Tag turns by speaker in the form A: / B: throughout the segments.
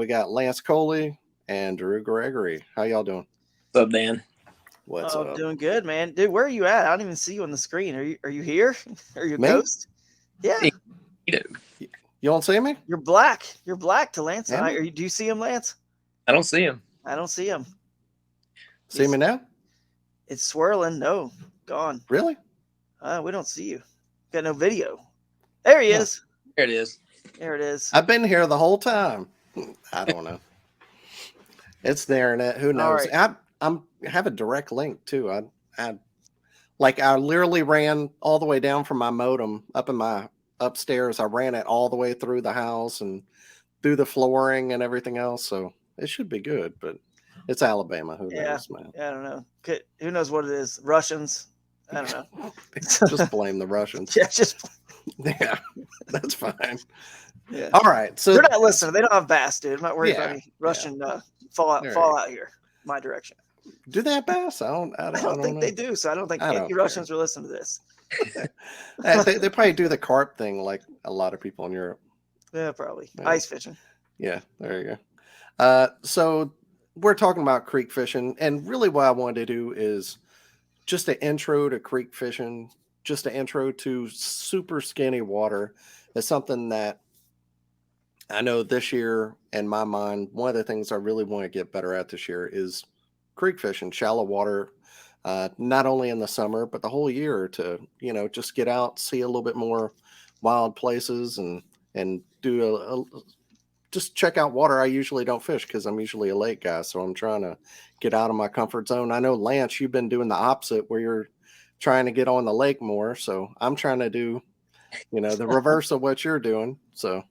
A: we got Lance Coley and Drew Gregory. How y'all doing?
B: What's up, Dan?
A: What's
C: Oh,
A: up?
C: doing good, man. Dude, where are you at? I don't even see you on the screen. Are you here? Are you a
A: Me?
C: ghost? Yeah,
B: You know,
A: You don't see me?
C: you're black. You're black to Lance and
A: Am
C: I.
A: I?
C: Do you see him, Lance?
B: I don't see him.
C: I don't see him.
A: See me now?
C: It's swirling. No, gone.
A: Really?
C: We don't see you. Got no video. There he
A: Huh.
C: is.
B: There it is.
C: There it is.
A: I've been here the whole time. I don't know. It's the internet. Who
C: All
A: knows?
C: right.
A: I have a direct link too. I literally ran all the way down from my modem up in my upstairs. I ran it all the way through the house and through the flooring and everything else. So it should be good, but it's Alabama. Who
C: Yeah.
A: knows, man?
C: I don't know. Who knows what it is? Russians. I don't know.
A: Just blame the Russians.
C: Yeah, just
A: Yeah, that's fine.
C: yeah.
A: All right. So
C: They're not listening. They don't have bass, dude. I'm not worried about
A: Yeah,
C: any Russian fallout
A: There you
C: fallout here. My direction.
A: do they have bass? I don't
C: think
A: know.
C: they do. So I don't think
A: I don't
C: any
A: care.
C: Russians are listening to this.
A: They probably do the carp thing like a lot of people in Europe.
C: Yeah, probably
A: Yeah.
C: ice fishing.
A: Yeah, there you go. So we're talking about creek fishing, and really what I wanted to do is just an intro to creek fishing, just an intro to super skinny water. It's something that I know this year, in my mind, one of the things I really want to get better at this year is creek fishing, shallow water, not only in the summer, but the whole year to, just get out, see a little bit more wild places and do just check out water I usually don't fish because I'm usually a lake guy. So I'm trying to get out of my comfort zone. I know, Lance, you've been doing the opposite where you're trying to get on the lake more. So I'm trying to do, the reverse of what you're doing. So,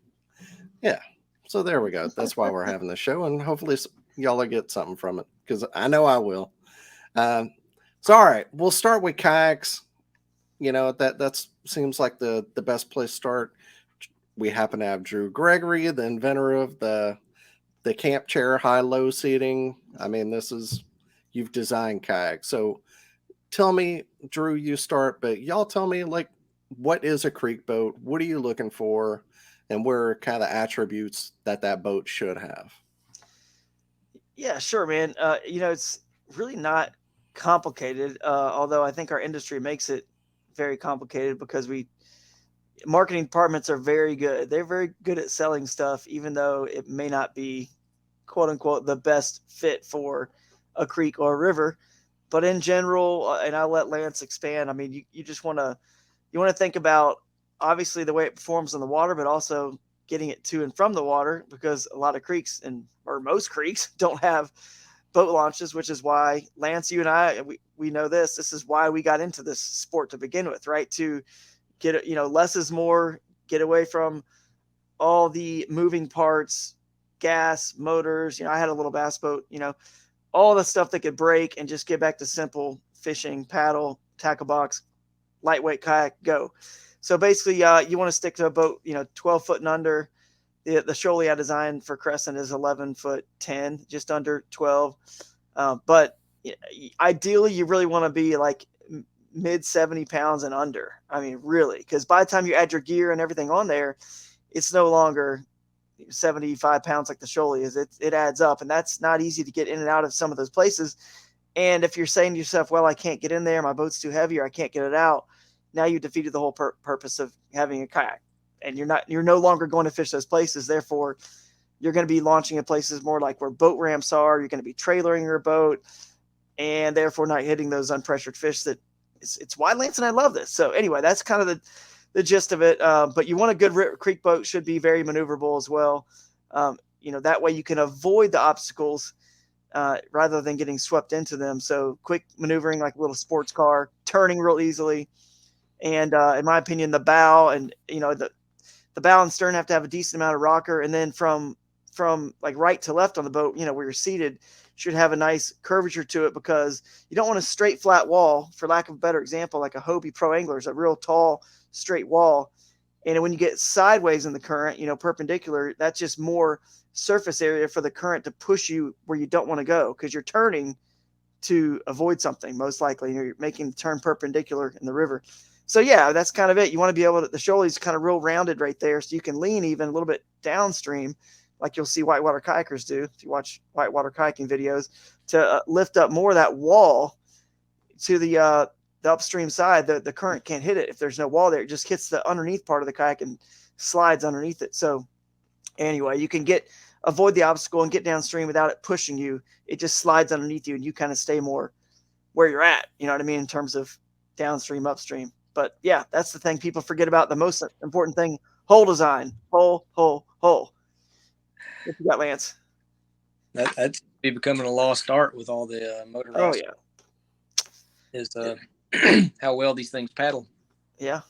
A: yeah. So there we go. That's why we're having the show. And hopefully y'all will get something from it because I know I will. So, all right, we'll start with kayaks. That seems like the best place to start. We happen to have Drew Gregory, the inventor of the camp chair high-low seating. I mean, you've designed kayaks. So tell me, Drew, you start, but y'all tell me, like, what is a creek boat? What are you looking for? And what are kind of the attributes that boat should have?
C: Yeah, sure, man. It's really not complicated, although I think our industry makes it very complicated because marketing departments are very good. They're very good at selling stuff, even though it may not be, quote unquote, the best fit for a creek or a river. But in general, and I'll let Lance expand. I mean, you just want to think about obviously the way it performs in the water, but also getting it to and from the water, because a lot of creeks or most creeks don't have boat launches, which is why Lance, you and I, we know this is why we got into this sport to begin with, right? To get, less is more, get away from all the moving parts, gas, motors. I had a little bass boat, all the stuff that could break, and just get back to simple fishing, paddle, tackle box, lightweight kayak, go. So basically, you want to stick to a boat, 12 foot and under. The shoaly I designed for Crescent is 11 foot 10, just under 12. But ideally, you really want to be like mid 70 pounds and under. I mean, really, because by the time you add your gear and everything on there, it's no longer 75 pounds like the shoaly is. It adds up, and that's not easy to get in and out of some of those places. And if you're saying to yourself, well, I can't get in there, my boat's too heavy, or I can't get it out, now you defeated the whole purpose of having a kayak, and you're no longer going to fish those places. Therefore, you're going to be launching in places more like where boat ramps are. You're going to be trailering your boat, and therefore not hitting those unpressured fish. It's why Lance and I love this. So anyway, that's kind of the gist of it. But you want a good creek boat, should be very maneuverable as well. That way you can avoid the obstacles rather than getting swept into them. So quick maneuvering like a little sports car, turning real easily. And in my opinion, the bow and, the bow and stern have to have a decent amount of rocker. And then from like right to left on the boat, where you're seated, should have a nice curvature to it, because you don't want a straight flat wall, for lack of a better example, like a Hobie Pro Angler is a real tall, straight wall. And when you get sideways in the current, perpendicular, that's just more surface area for the current to push you where you don't want to go, because you're turning to avoid something, most likely. You're making the turn perpendicular in the river. So yeah, that's kind of it. You want to be able to, the shoaly's kind of real rounded right there, so you can lean even a little bit downstream like you'll see whitewater kayakers do if you watch whitewater kayaking videos, to lift up more of that wall to the upstream side. The current can't hit it if there's no wall there. It just hits the underneath part of the kayak and slides underneath it. So anyway, you can avoid the obstacle and get downstream without it pushing you. It just slides underneath you and you kind of stay more where you're at, you know what I mean, in terms of downstream, upstream. But yeah, that's the thing people forget about. The most important thing: hole design. Hole. What you got, Lance?
B: That's be becoming a lost art with all the motorized.
C: Oh yeah,
B: Is how well these things paddle.
C: yeah.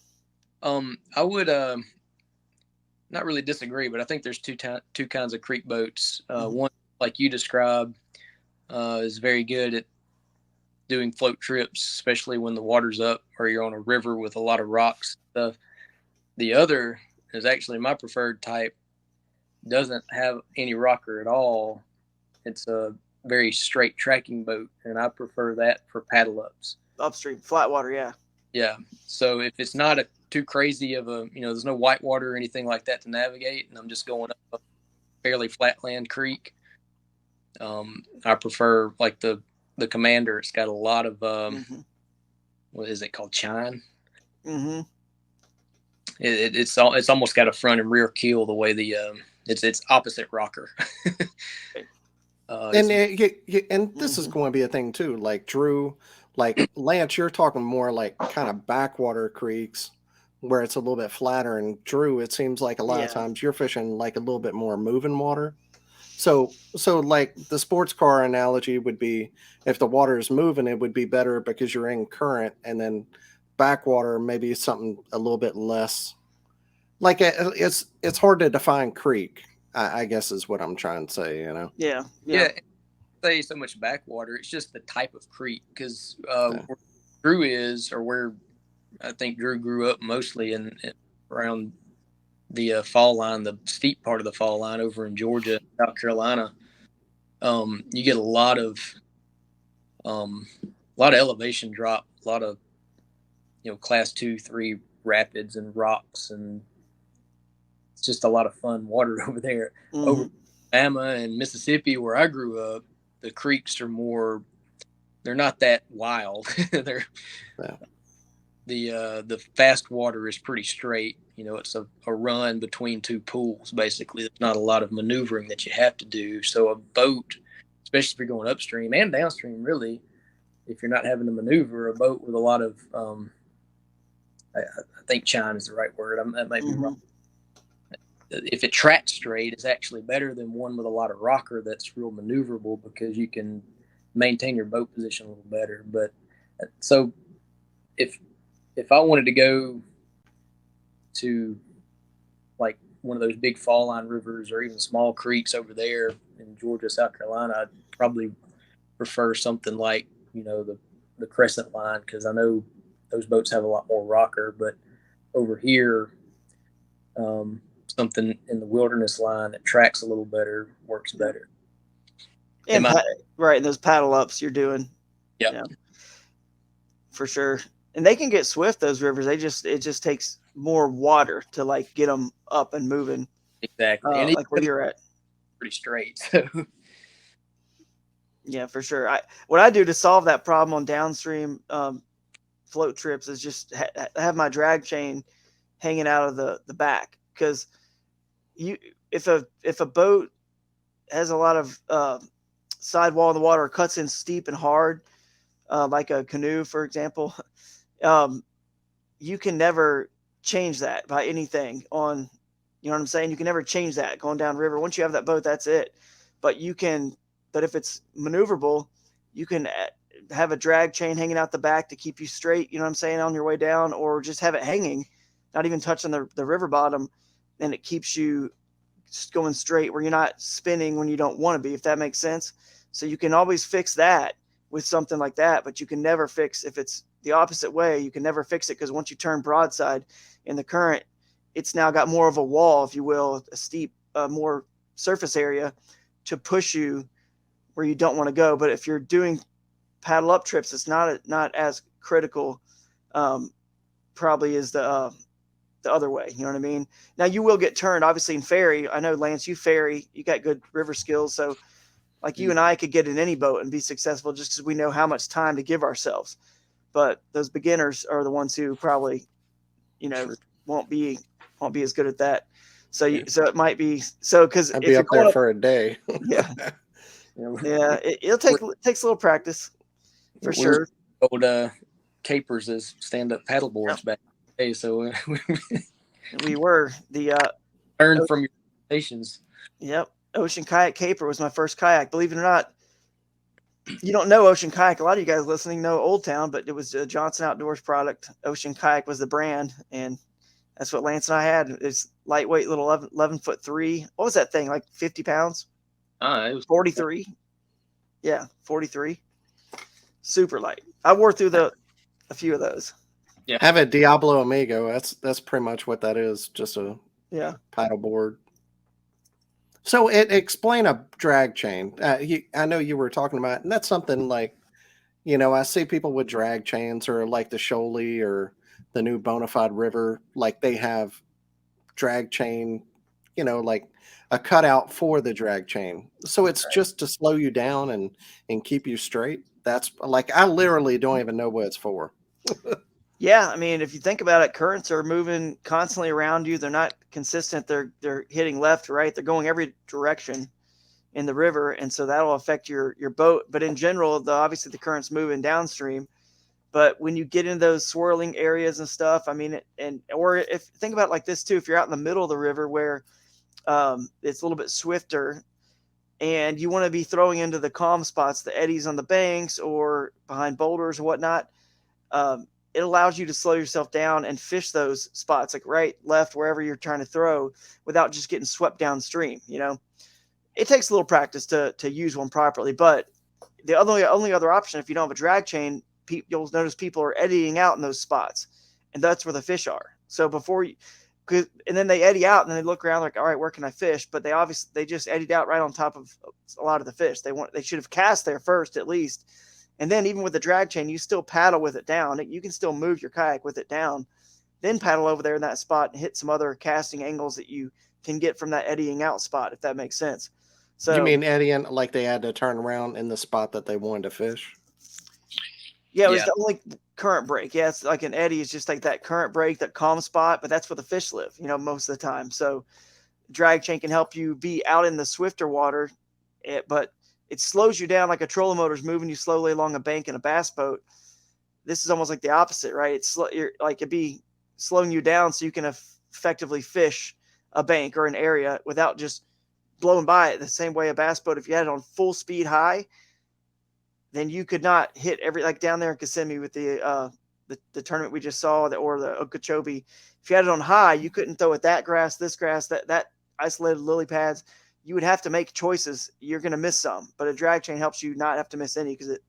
B: I would not really disagree, but I think there's two kinds of creek boats. One, like you described, is very good at doing float trips, especially when the water's up or you're on a river with a lot of rocks stuff. The other is actually my preferred type. Doesn't have any rocker at all. It's a very straight tracking boat, and I prefer that for paddle ups.
C: Upstream, flat water, yeah.
B: Yeah. So if it's not too crazy of a, there's no white water or anything like that to navigate, and I'm just going up a fairly flatland creek, I prefer like the Commander. It's got a lot of what is it called, chine?
C: Mm-hmm.
B: It's almost got a front and rear keel the way the it's opposite rocker.
A: And this is going to be a thing too. Like Drew, like Lance, you're talking more like kind of backwater creeks where it's a little bit flatter. And Drew, it seems like a lot of times you're fishing like a little bit more moving water. So like the sports car analogy would be, if the water is moving, it would be better because you're in current, and then backwater maybe something a little bit less. Like it's hard to define creek, I guess is what I'm trying to say.
C: Yeah.
B: Say so much backwater. It's just the type of creek, because where Drew is, or where I think Drew grew up mostly in around the fall line, the steep part of the fall line over in Georgia, South Carolina. You get a lot of elevation drop, a lot of class 2, 3 rapids and rocks, and it's just a lot of fun water over there. Mm-hmm. Over Alabama and Mississippi, where I grew up, the creeks are they're not that wild. The fast water is pretty straight. It's a run between two pools, basically. There's not a lot of maneuvering that you have to do. So a boat, especially if you're going upstream and downstream, really, if you're not having to maneuver, a boat with a lot of, I think chine is the right word. That might be wrong. If it tracks straight, it's actually better than one with a lot of rocker that's real maneuverable, because you can maintain your boat position a little better. But so if I wanted to go to like one of those big fall line rivers or even small creeks over there in Georgia, South Carolina, I'd probably prefer something like, the Crescent line, because I know those boats have a lot more rocker. But over here, something in the Wilderness line that tracks a little better works better.
C: And right, those paddle ups you're doing.
B: Yep.
C: Yeah, for sure. And they can get swift, those rivers. It just takes more water to like get them up and moving.
B: Exactly. And
C: like where you're at.
B: Pretty straight. So.
C: Yeah, for sure. What I do to solve that problem on downstream float trips is just have my drag chain hanging out of the back, because if a boat has a lot of sidewall in the water, or cuts in steep and hard, like a canoe, for example, you can never change that by anything on, you know what I'm saying? You can never change that going down river. Once you have that boat, that's it. But if it's maneuverable, you can have a drag chain hanging out the back to keep you straight, you know what I'm saying, on your way down, or just have it hanging, not even touching the river bottom, and it keeps you going straight where you're not spinning when you don't want to be, if that makes sense. So you can always fix that with something like that, but you can never fix, if it's the opposite way, you can never fix it, because once you turn broadside in the current, it's now got more of a wall, if you will, a steep, more surface area to push you where you don't want to go. But if you're doing paddle up trips, it's not as critical, probably, as the the other way. You know what I mean? Now you will get turned, obviously, in ferry. I know, Lance, you ferry, you got good river skills. So like you and I could get in any boat and be successful just because we know how much time to give ourselves. But those beginners are the ones who probably, won't be as good at that. So so it might be because
A: I'd
C: if
A: be
C: you're
A: up there
C: going
A: for a day.
C: yeah, it takes a little practice for sure.
B: Old capers as stand-up paddle boards back in the day, so
C: We were the
B: learn from your stations.
C: Yep. Ocean Kayak Caper was my first kayak. Believe it or not, you don't know Ocean Kayak. A lot of you guys listening know Old Town, but it was a Johnson Outdoors product. Ocean Kayak was the brand, and that's what Lance and I had. It's lightweight, little 11'3". What was that thing, like 50 pounds?
B: It was
C: 43. Yeah, 43. Super light. I wore through a few of those.
B: Yeah.
A: I have a Diablo Amigo. That's pretty much what that is. Just a paddle board. So explain a drag chain. I know you were talking about, and that's something like, I see people with drag chains or like the Coley or the new Bonafide River, like they have drag chain, like a cutout for the drag chain. So it's just to slow you down and keep you straight. That's like, I literally don't even know what it's for.
C: Yeah, I mean, if you think about it, currents are moving constantly around you. They're not consistent. They're hitting left, right. They're going every direction in the river, and so that'll affect your boat. But in general, obviously the current's moving downstream. But when you get into those swirling areas and stuff, I mean, or if think about it like this too, if you're out in the middle of the river where it's a little bit swifter, and you want to be throwing into the calm spots, the eddies on the banks or behind boulders or whatnot. It allows you to slow yourself down and fish those spots, like right, left, wherever you're trying to throw, without just getting swept downstream. It takes a little practice to use one properly, but the only other option, if you don't have a drag chain, you'll notice people are eddying out in those spots, and that's where the fish are. So and then they eddy out and then they look around like, all right, where can I fish? But they just eddied out right on top of a lot of the fish. They should have cast there first at least. And then even with the drag chain, you still paddle with it down. You can still move your kayak with it down, then paddle over there in that spot and hit some other casting angles that you can get from that eddying out spot, if that makes sense. So
A: you mean eddying, like they had to turn around in the spot that they wanted to fish?
C: Yeah, it was the only current break. Yeah, it's like an eddy is just like that current break, that calm spot, but that's where the fish live, most of the time. So drag chain can help you be out in the swifter water, but it slows you down like a trolling motor is moving you slowly along a bank in a bass boat. This is almost like the opposite, right? It'd be slowing you down so you can effectively fish a bank or an area without just blowing by it the same way a bass boat. If you had it on full speed high, then you could not hit like down there in Kissimmee with the tournament we just saw, or the Okeechobee. If you had it on high, you couldn't throw at that grass, this grass, that isolated lily pads. You would have to make choices. You're going to miss some, but a drag chain helps you not have to miss any because it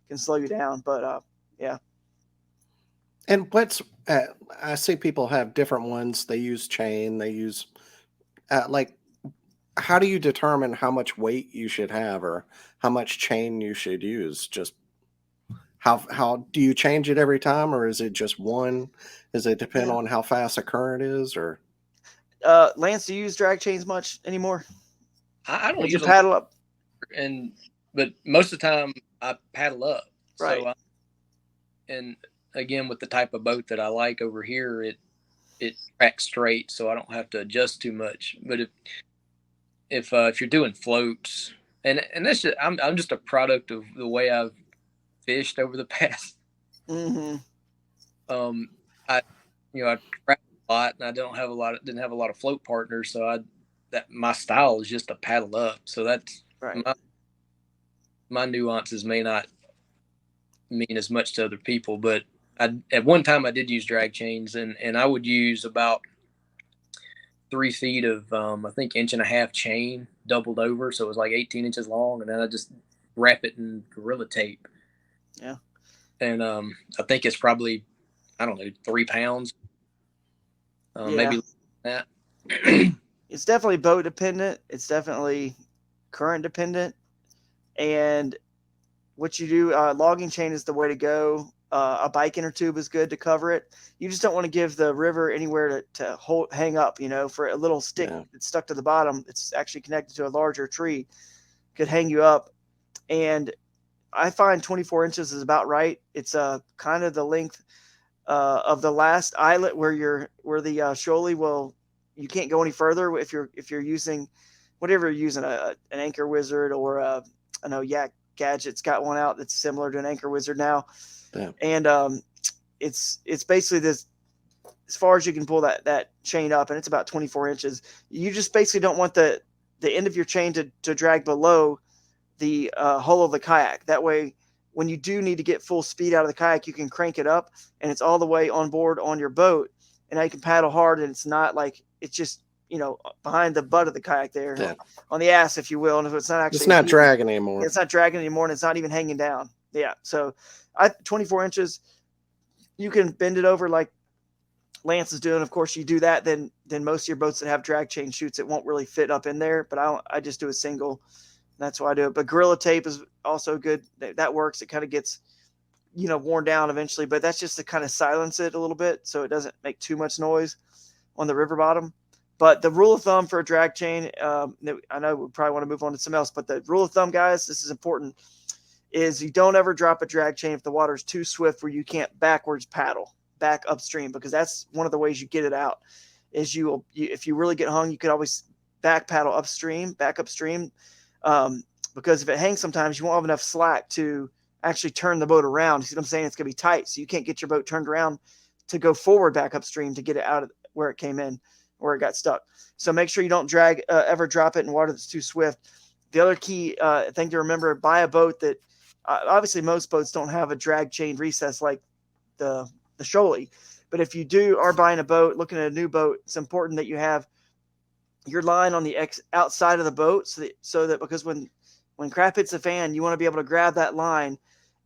C: can slow you down. But yeah.
A: And I see people have different ones. They use chain. They use how do you determine how much weight you should have or how much chain you should use? Just how do you change it every time, or is it just one? Does it depend on how fast a current is, or?
C: Lance, do you use drag chains much anymore?
B: I don't
C: use
B: use
C: paddle up,
B: but most of the time I paddle up.
C: Right.
B: So and again, with the type of boat that I like over here, it tracks straight, so I don't have to adjust too much. But if you're doing floats, and that's just, I'm just a product of the way I've fished over the past.
C: Mm-hmm.
B: I travel a lot, and I didn't have a lot of float partners, so my style is just to paddle up. So that's
C: right.
B: My nuances may not mean as much to other people, but at one time I did use drag chains, and I would use about 3 feet of I think 1.5 inch chain doubled over, so it was like 18 inches long, and then I just wrap it in Gorilla Tape.
C: Yeah.
B: And I think it's probably, I don't know, 3 pounds, maybe that.
C: It's definitely boat dependent. It's definitely current dependent, and what you do, logging chain is the way to go. A bike inner tube is good to cover it. You just don't want to give the river anywhere to hang up, for a little stick that's stuck to the bottom. It's actually connected to a larger tree, could hang you up. And I find 24 inches is about right. It's kind of the length of the last eyelet where the shoalie will. You can't go any further if you're using whatever you're using, an Anchor Wizard, or I know Yak Gadget's got one out that's similar to an Anchor Wizard now.
A: Yeah.
C: And it's basically this, as far as you can pull that chain up, and it's about 24 inches. You just basically don't want the end of your chain to drag below the hull of the kayak. That way, when you do need to get full speed out of the kayak, you can crank it up, and it's all the way on board on your boat, and now you can paddle hard, and it's not like it's just behind the butt of the kayak there, on the ass, if you will. And if it's not actually,
A: it's not dragging anymore.
C: It's not dragging anymore, and it's not even hanging down. Yeah. So 24 inches, you can bend it over like Lance is doing. Of course, you do that, then most of your boats that have drag chain chutes, it won't really fit up in there. But I just do a single. That's why I do it. But Gorilla Tape is also good. That works. It kind of gets, worn down eventually, but that's just to kind of silence it a little bit so it doesn't make too much noise on the river bottom. But the rule of thumb for a drag chain, I know we probably want to move on to something else, but the rule of thumb, guys, this is important, is you don't ever drop a drag chain if the water is too swift where you can't backwards paddle back upstream, because that's one of the ways you get it out. Is if you really get hung, you could always back upstream, because if it hangs, sometimes you won't have enough slack to actually turn the boat around. You see what I'm saying? It's going to be tight, so you can't get your boat turned around to go forward back upstream to get it out of where it came in, where it got stuck. So make sure you don't ever drop it in water that's too swift. The other key thing to remember: buy a boat that obviously most boats don't have a drag chain recess like the shoalie, but if you are buying a boat, looking at a new boat, it's important that you have your line on the outside of the boat, so that because when crap hits the fan, you want to be able to grab that line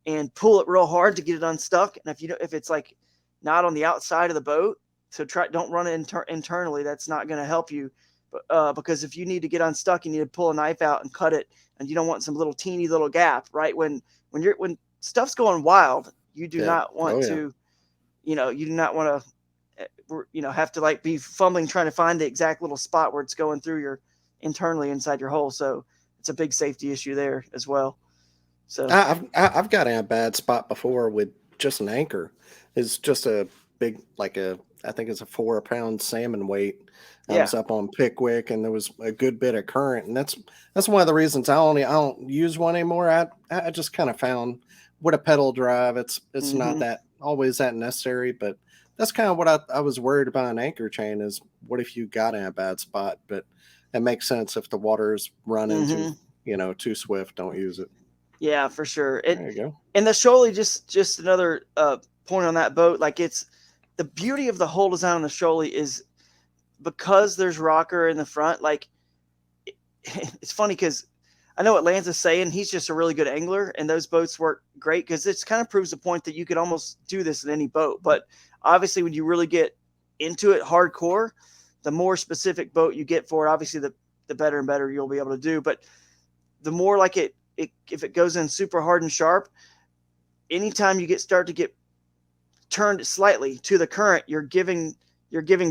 C: and pull it real hard to get it unstuck. And if it's like not on the outside of the boat, so don't run it internally. That's not going to help you, because if you need to get unstuck, you need to pull a knife out and cut it, and you don't want some teeny little gap. Right when stuff's going wild, you do not want to, you do not want to, have to be fumbling trying to find the exact little spot where it's going through internally inside your hull. So it's a big safety issue there as well. So
A: I've got in a bad spot before with just an anchor. It's just a big, I think it's a 4-pound salmon weight. I was up on Pickwick, and there was a good bit of current, and that's one of the reasons I don't use one anymore. I just kind of found with a pedal drive, it's not that always that necessary, but that's kind of what I was worried about an anchor chain is what if you got in a bad spot. But it makes sense if the water's running too swift, don't use it.
C: Yeah, for sure.
A: There you go.
C: And the shoalie, just another point on that boat, it's the beauty of the hull design on the shoalie is because there's rocker in the front. It's funny because I know what Lance is saying. He's just a really good angler, and those boats work great because it kind of proves the point that you could almost do this in any boat. But obviously, when you really get into it hardcore, the more specific boat you get for it, obviously the better and better you'll be able to do. But the more if it goes in super hard and sharp, anytime you start to get turned slightly to the current, you're giving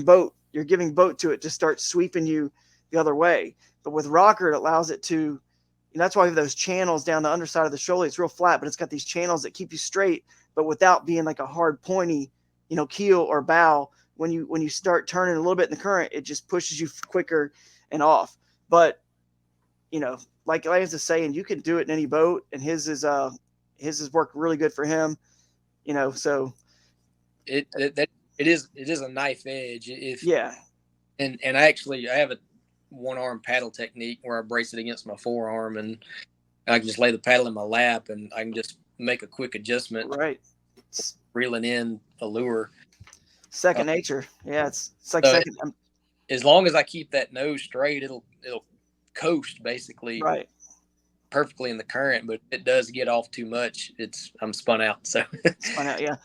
C: boat to it to start sweeping you the other way. But with rocker, it allows it to. And that's why we have those channels down the underside of the shoalie. It's real flat, but it's got these channels that keep you straight, but without being like a hard pointy, keel or bow. When you start turning a little bit in the current, it just pushes you quicker and off. But like Lance is saying, you can do it in any boat, and his has worked really good for him. So
B: it is a knife edge. And I have a one-arm paddle technique where I brace it against my forearm, and I can just lay the paddle in my lap, and I can just make a quick adjustment.
C: Right.
B: Reeling in a lure.
C: Second nature. Yeah, it's like second.
B: As long as I keep that nose straight, it'll coast basically perfectly in the current. But if it does get off too much, I'm spun out. So
C: spun out. Yeah.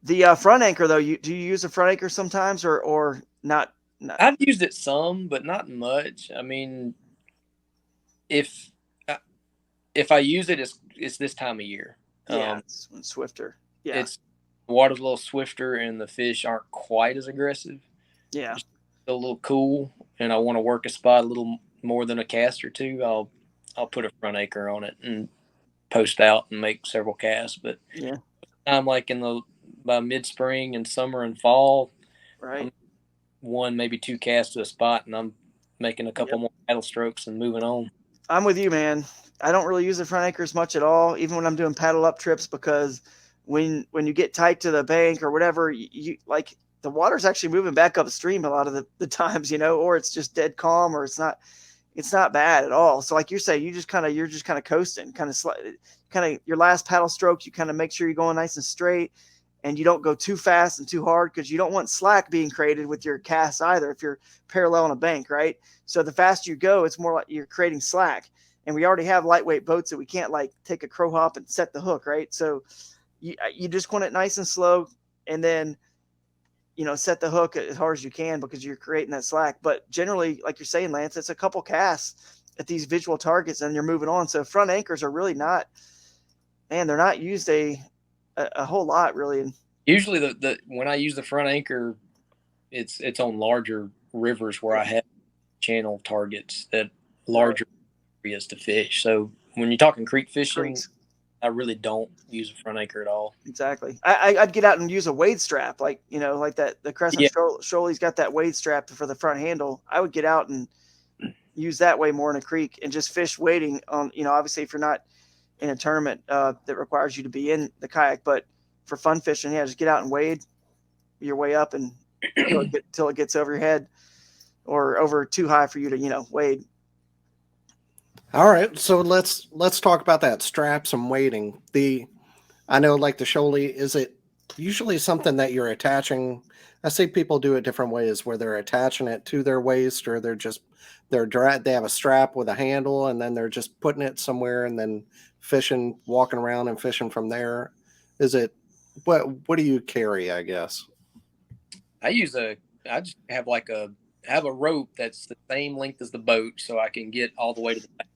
C: The front anchor though, do you use a front anchor sometimes or not?
B: I've used it some, but not much. I mean, if I use it, it's this time of year.
C: Yeah, it's swifter. Yeah.
B: It's the water's a little swifter and the fish aren't quite as aggressive.
C: Yeah.
B: It's still a little cool, and I want to work a spot a little more than a cast or two. I'll put a front anchor on it and post out and make several casts. But
C: Yeah.
B: I'm like by mid spring and summer and fall,
C: Right.
B: I'm one maybe two casts to a spot, and I'm making a couple more paddle strokes and moving on.
C: I'm with you, man. I don't really use the front anchors much at all, even when I'm doing paddle up trips, because when you get tight to the bank or whatever, you like the water's actually moving back upstream a lot of the times, or it's just dead calm, or it's not bad at all. So like you say, you're just kind of coasting, kind of your last paddle strokes, you kind of make sure you're going nice and straight, and you don't go too fast and too hard, because you don't want slack being created with your cast either if you're parallel on a bank, right? So the faster you go, it's more like you're creating slack. And we already have lightweight boats that we can't like take a crow hop and set the hook, right? So you just want it nice and slow, and then set the hook as hard as you can, because you're creating that slack. But generally, like you're saying, Lance, it's a couple casts at these visual targets and you're moving on. So front anchors are really not, man, they're not used a whole lot really.
B: Usually the when I use the front anchor, it's on larger rivers where I have channel targets that larger areas to fish. So when you're talking creek fishing,
C: Creeks.
B: I really don't use a front anchor at all.
C: Exactly. I'd get out and use a wade strap, like like that. The Crescent Shoaley's got that wade strap for the front handle. I would get out and use that way more in a creek and just fish wading on. Obviously, if you're not in a tournament that requires you to be in the kayak, but for fun fishing, just get out and wade your way up and till it gets over your head or over too high for you to wade.
A: All right, so let's talk about that, straps and wading. I know, like the Shoaley, is it usually something that you're attaching? I see people do it different ways, where they're attaching it to their waist, or they have a strap with a handle, and then they're just putting it somewhere and then fishing, walking around and fishing from there. Is it what do you carry, I guess?
B: I just have a rope that's the same length as the boat, so I can get all the way to the back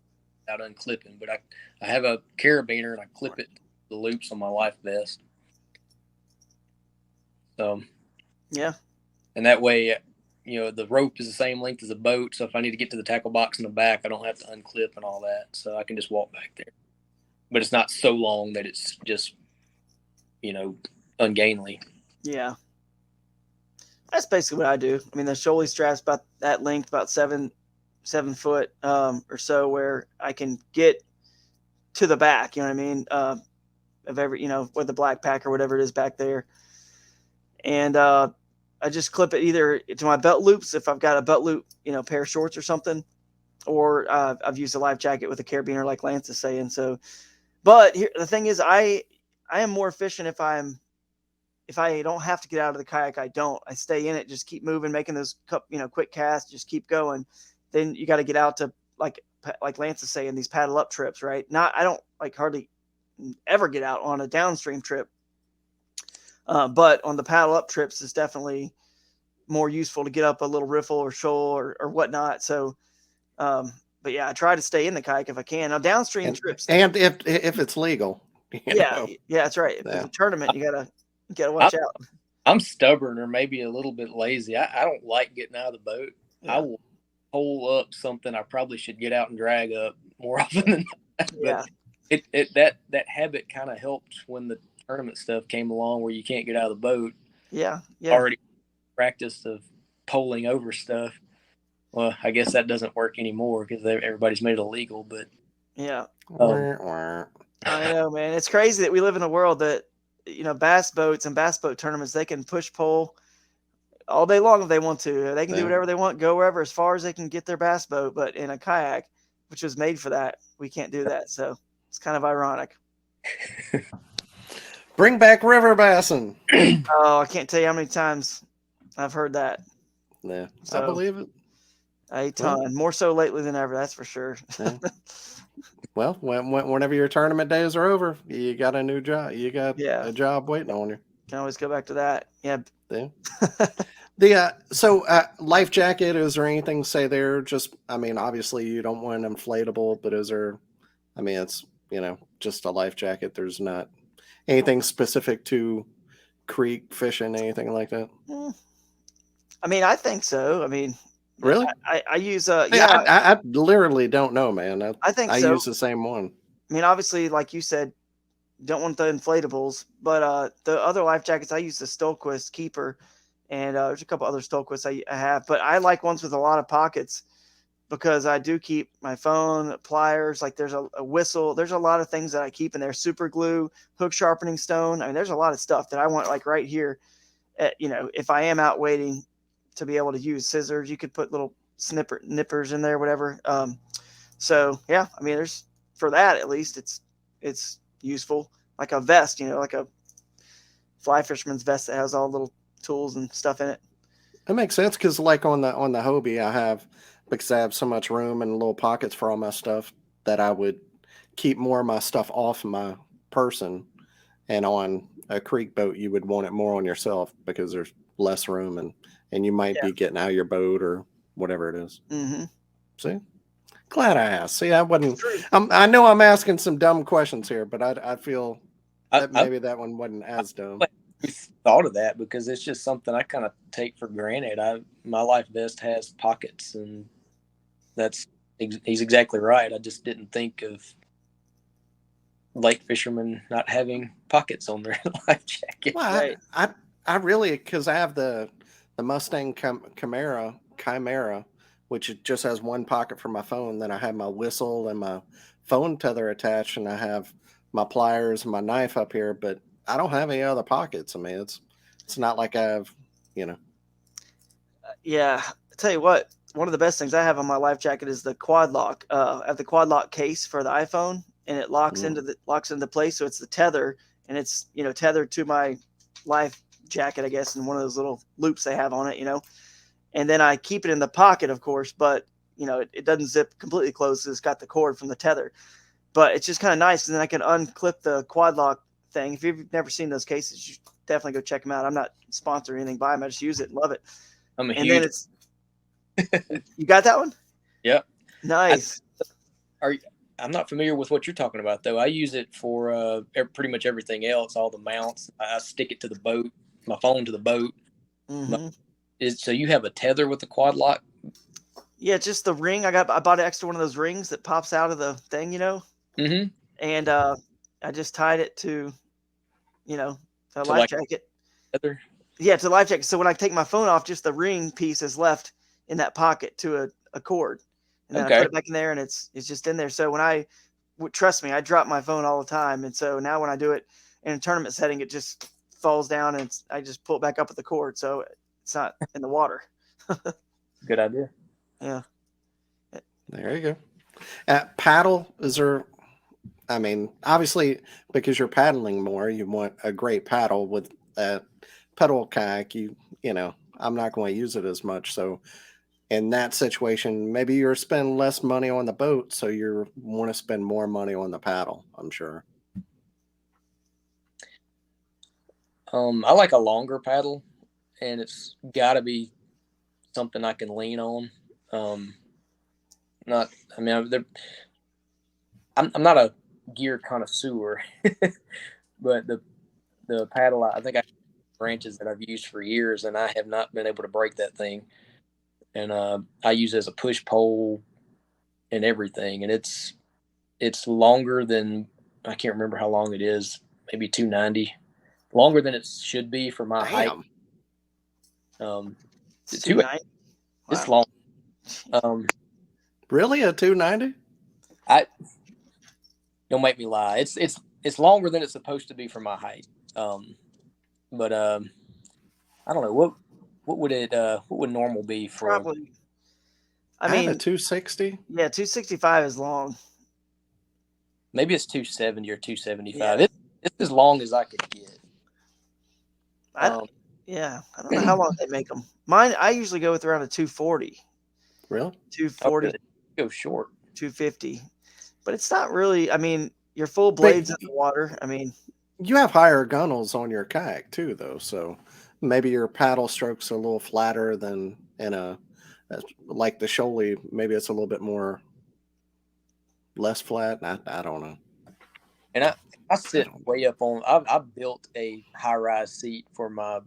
B: without unclipping. But I have a carabiner and I clip it to the loops on my life vest. So
C: yeah,
B: and that way, the rope is the same length as the boat. So if I need to get to the tackle box in the back, I don't have to unclip and all that. So I can just walk back there. But it's not so long that it's just, ungainly.
C: Yeah. That's basically what I do. I mean, the Shoaley strap's about that length, about 7 foot or so, where I can get to the back, you know what I mean? Of every, with the black pack or whatever it is back there. And I just clip it either to my belt loops if I've got a belt loop, pair of shorts or something, or I've used a life jacket with a carabiner, like Lance is saying. So, but here the thing is, I am more efficient if I don't have to get out of the kayak. I stay in it, just keep moving, making those quick casts, just keep going. Then you got to get out to like Lance is saying, these paddle up trips, right? I don't like hardly ever get out on a downstream trip. But on the paddle up trips, it's definitely more useful to get up a little riffle or shoal or whatnot. So, but yeah, I try to stay in the kayak if I can. Now downstream trips,
A: and if it's legal,
C: yeah, that's right. If it's a tournament, you gotta watch out.
B: I'm stubborn, or maybe a little bit lazy. I don't like getting out of the boat. Yeah. I will pull up something I probably should get out and drag up more often than that.
C: Yeah.
B: But that habit kind of helped when the tournament stuff came along, where you can't get out of the boat.
C: Yeah.
B: Already practiced of poling over stuff. Well, I guess that doesn't work anymore because everybody's made it illegal. But
C: yeah, I know, man. It's crazy that we live in a world that bass boats and bass boat tournaments, they can push pole all day long if they want to. They can do whatever they want, go wherever as far as they can get their bass boat. But in a kayak, which was made for that, we can't do that. So it's kind of ironic.
A: Bring back river bassing.
C: Oh, I can't tell you how many times I've heard that.
A: Yeah, so, I believe it.
C: A ton, more so lately than ever. That's for sure.
A: Yeah. Well, whenever your tournament days are over, you got a new job. You got a job waiting on you.
C: Can always go back to that. Yeah.
A: So life jacket, is there anything to say there? Just, I mean, obviously you don't want an inflatable, but is there, I mean, it's, just a life jacket. There's not anything specific to creek fishing, anything like that?
C: I mean, I think so. I mean,
A: Really?
C: I use
A: Yeah, I literally don't know, man.
C: I think
A: I
C: so.
A: use the same one.
C: I mean, obviously, like you said, don't want the inflatables, but the other life jackets, I use the Stolquist Keeper, and there's a couple other Stolquists I have, but I like ones with a lot of pockets because I do keep my phone, pliers, like there's a whistle. There's a lot of things that I keep in there. Super glue, hook sharpening stone. I mean, there's a lot of stuff that I want like right here. If I am out waiting to be able to use scissors, you could put little nippers in there, whatever. So yeah, I mean, there's for that at least it's useful. Like a vest, like a fly fisherman's vest that has all the little tools and stuff in it.
A: It makes sense because, like on the Hobie, because I have so much room and little pockets for all my stuff that I would keep more of my stuff off my person. And on a creek boat, you would want it more on yourself because there's less room and you might be getting out of your boat or whatever it is.
C: Mm-hmm.
A: See, glad I asked. See, I wasn't. I know I'm asking some dumb questions here, but I feel that maybe that one wasn't as dumb.
B: Thought of that because it's just something I kind of take for granted. My life vest has pockets, and he's exactly right. I just didn't think of lake fishermen not having pockets on their life jacket.
A: Well, right. I really, because I have the Mustang Chimera, which just has one pocket for my phone. Then I have my whistle and my phone tether attached, and I have my pliers and my knife up here, but I don't have any other pockets. I mean, it's not like I have,
C: Yeah, I tell you what, one of the best things I have on my life jacket is the quad lock. I have the quad lock case for the iPhone, and it locks into place. So it's the tether, and it's tethered to my life jacket, I guess, in one of those little loops they have on it, And then I keep it in the pocket, of course, but it doesn't zip completely closed. It's got the cord from the tether, but it's just kind of nice. And then I can unclip the quad lock thing. If you've never seen those cases, you should definitely go check them out. I'm not sponsored or anything by them. I just use it and love it. Then it's you got that one?
B: Yep.
C: Nice.
B: I'm not familiar with what you're talking about though. I use it for pretty much everything else. All the mounts. I stick it to the boat. My phone to the boat.
C: Mm-hmm.
B: So you have a tether with the quad lock?
C: Yeah, just the ring. I bought an extra one of those rings that pops out of the thing,
B: Mm-hmm.
C: And I just tied it to, the life jacket.
B: Tether?
C: Yeah, to the life jacket. So when I take my phone off, just the ring piece is left in that pocket to a cord, and then I put it back in there, and it's just in there. So trust me, I drop my phone all the time, and so now when I do it in a tournament setting, it just falls down, and I just pull it back up with the cord, so it's not in the water.
B: Good idea.
C: Yeah.
A: There you go. Paddle, is there? I mean, obviously, because you're paddling more, you want a great paddle. With a pedal kayak, I'm not going to use it as much. So in that situation, maybe you're spending less money on the boat, so you want to spend more money on the paddle, I'm sure.
B: I like a longer paddle, and it's got to be something I can lean on. I'm not a gear connoisseur, but the paddle, I think I have branches that I've used for years, and I have not been able to break that thing. And I use it as a push pole and everything, and it's longer than, I can't remember how long it is, maybe 290, longer than it should be for my height.
C: It's 290.
B: It's
C: Wow.
B: long.
A: Really, a 290?
B: Don't make me lie. It's longer than it's supposed to be for my height. But I don't know what would normal be for?
C: Probably.
A: I mean, a 260.
C: Yeah, 265 is long.
B: Maybe it's 270 or 275. Yeah. It's as long as I could get.
C: I don't know how long they make them. Mine, I usually go with around a 240.
A: Really?
C: 240.
B: Okay. Go short.
C: 250. But it's not really, I mean, your full blades in the water. I mean,
A: you have higher gunnels on your kayak too, though. So maybe your paddle stroke's a little flatter than like the Coley. Maybe it's a little bit more less flat. I don't know.
B: And I sit way up on. I built a high rise seat for my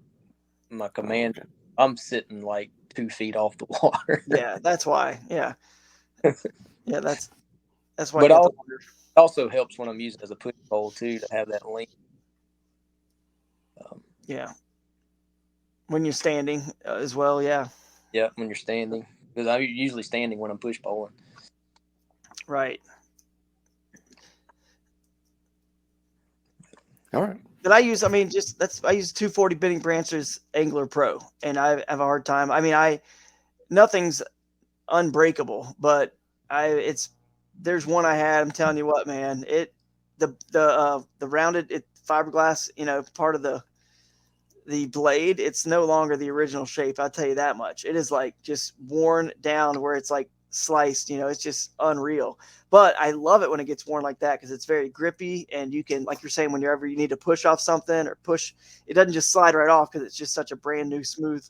B: command.
A: Okay.
B: I'm sitting like 2 feet off the water.
C: Yeah, that's why. Yeah, yeah, that's why
B: But
C: you have to wonder.
B: it also helps when I'm using it as a push pole too to have that length.
C: Yeah, when you're standing as well. Yeah,
B: Yeah, when you're standing, because I'm usually standing when I'm push poling.
C: right.
A: All right.
C: But I use, I mean, I use 240 Bending Branches Angler Pro, and I have a hard time. I mean, nothing's unbreakable, but there's one I had. I'm telling you what, man, the rounded fiberglass, part of the blade, it's no longer the original shape. I'll tell you that much. It is like just worn down where it's like sliced, it's just unreal. But I love it when it gets worn like that because it's very grippy, and you can, like you're saying, whenever you need to push off something or push, it doesn't just slide right off because it's just such a brand new smooth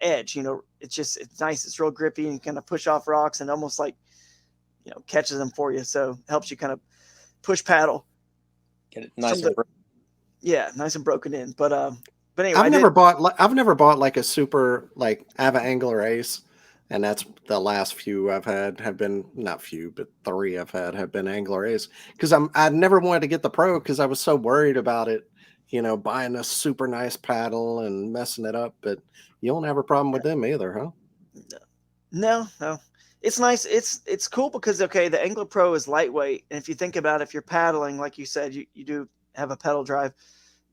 C: edge. It's nice. It's real grippy and kind of push off rocks and almost like, catches them for you. So it helps you kind of push paddle.
B: Get it nice and broken.
C: Yeah, nice and broken in. But anyway,
A: I've never bought like a super, like, I have an Angler Ace, and that's the last few I've had have been, not few, but 3 I've had have been Angler Ace, because I never wanted to get the Pro because I was so worried about it, buying a super nice paddle and messing it up. But you don't have a problem with them either, huh?
C: No. It's nice. It's cool because, okay, the Angler Pro is lightweight, and if you think about it, if you're paddling, like you said, you do have a pedal drive,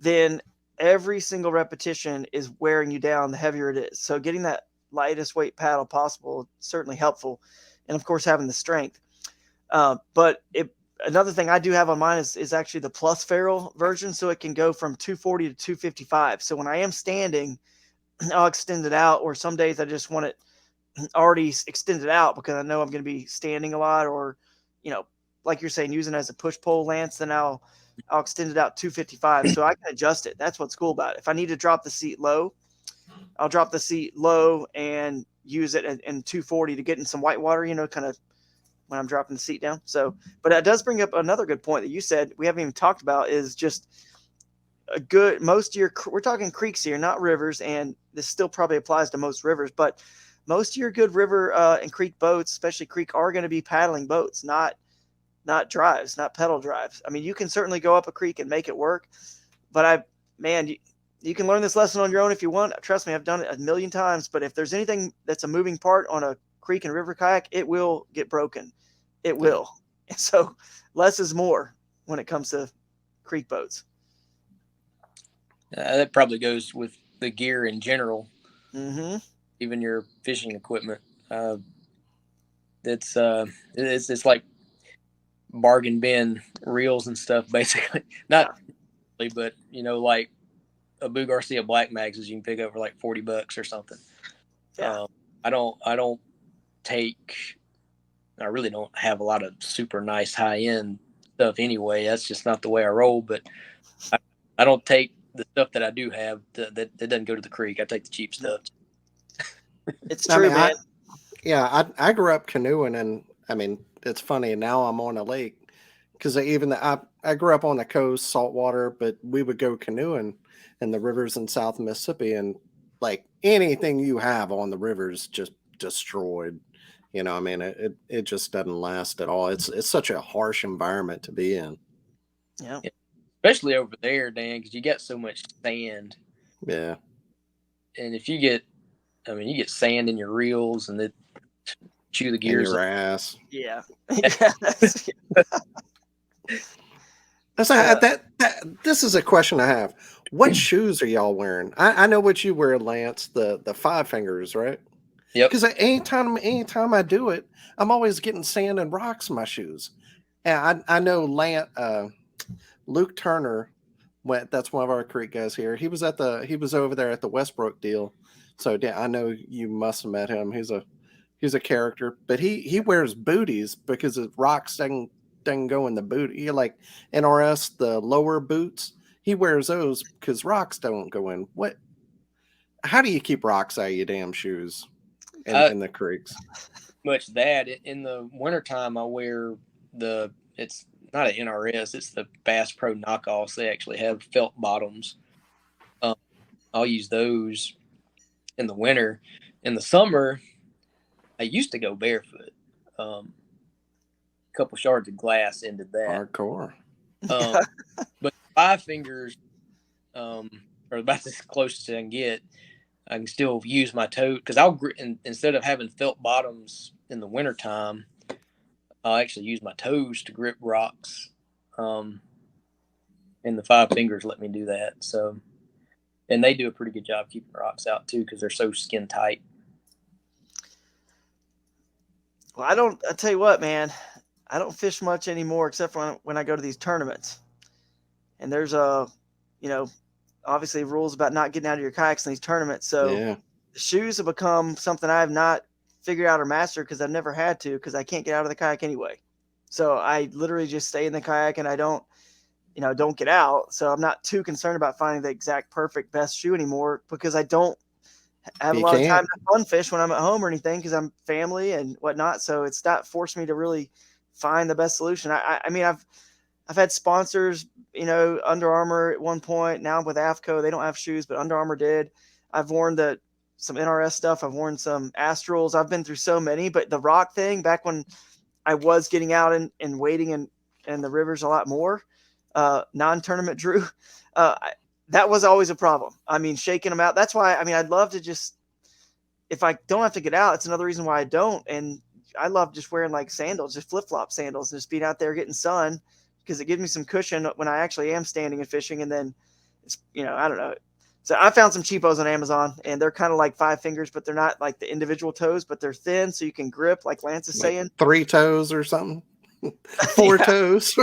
C: then every single repetition is wearing you down the heavier it is. So getting that lightest weight paddle possible is certainly helpful, and of course having the strength. But another thing I do have on mine is actually the plus ferrule version, so it can go from 240 to 255. So when I am standing, I'll extend it out, or some days I just want it already extended out because I know I'm going to be standing a lot, or, like you're saying, using it as a push pole lance, then I'll extend it out 255 so I can adjust it. That's what's cool about it. If I need to drop the seat low, I'll drop the seat low and use it in 240 to get in some white water, kind of when I'm dropping the seat down. So, but that does bring up another good point that you said we haven't even talked about, is just we're talking creeks here, not rivers. And this still probably applies to most rivers, but most of your good river and creek boats, especially creek, are going to be paddling boats, not drives, not pedal drives. I mean, you can certainly go up a creek and make it work, but you can learn this lesson on your own if you want. Trust me, I've done it a million times. But if there's anything that's a moving part on a creek and river kayak, it will get broken. It will. So less is more when it comes to creek boats.
B: That probably goes with the gear in general.
C: Mm-hmm.
B: Even your fishing equipment. It's like bargain bin reels and stuff, basically. Not really, but like a Boo Garcia Black Mags you can pick up for like $40 or something.
C: Yeah.
B: I really don't have a lot of super nice high end stuff anyway. That's just not the way I roll. But I don't take the stuff that I do have that doesn't go to the creek. I take the cheap stuff.
C: It's true, man.
A: I grew up canoeing, and I mean, it's funny now I'm on a lake because I grew up on the coast, saltwater, but we would go canoeing in the rivers in South Mississippi, and like anything you have on the rivers just destroyed. I mean, it just doesn't last at all. It's such a harsh environment to be in.
C: Yeah.
B: Especially over there, Dan, because you got so much sand.
A: Yeah.
B: And if you get sand in your reels and it chew the gears
A: in your ass.
C: Yeah.
A: This is a question I have. What shoes are y'all wearing? I know what you wear, Lance, the 5 fingers, right?
B: Yep.
A: Because anytime I do it, I'm always getting sand and rocks in my shoes. And I know Luke Turner that's one of our creek guys here. He was over there at the Westbrook deal. So yeah, I know you must have met him. He's a character, but he wears booties because his rocks doesn't go in the boot. He like NRS, the lower boots. He wears those because rocks don't go in. How do you keep rocks out of your damn shoes in the creeks?
B: Much that in the wintertime I wear it's not an NRS, it's the Bass Pro knockoffs. They actually have felt bottoms. I'll use those in the winter. In the summer, I used to go barefoot. A couple shards of glass ended that.
A: Hardcore.
B: But 5 fingers are about as close as I can get. I can still use my toe because instead of having felt bottoms in the wintertime, I'll actually use my toes to grip rocks. And the 5 fingers let me do that. So, and they do a pretty good job keeping rocks out too because they're so skin tight.
C: Well, I tell you what, man, I don't fish much anymore except for when I go to these tournaments. And there's obviously rules about not getting out of your kayaks in these tournaments. So the shoes have become something I have not figured out or mastered because I've never had to because I can't get out of the kayak anyway. So I literally just stay in the kayak and I don't get out. So I'm not too concerned about finding the exact perfect best shoe anymore because I don't have a lot of time to fun fish when I'm at home or anything because I'm family and whatnot. So it's not forced me to really find the best solution. I mean, I've had sponsors, Under Armour at one point. Now with AFCO, they don't have shoes, but Under Armour did. I've worn some NRS stuff. I've worn some Astrals. I've been through so many, but the rock thing back when I was getting out and wading in the rivers a lot more, non-tournament Drew, that was always a problem. I mean, shaking them out. That's why, I'd love to just, if I don't have to get out, it's another reason why I don't. And I love just wearing like sandals, just flip-flop sandals, and just being out there getting sun because it gives me some cushion when I actually am standing and fishing. And then it's, I don't know. So I found some cheapos on Amazon and they're kind of like 5 fingers, but they're not like the individual toes, but they're thin. So you can grip like Lance is saying.
A: 3 toes or something. 4 toes.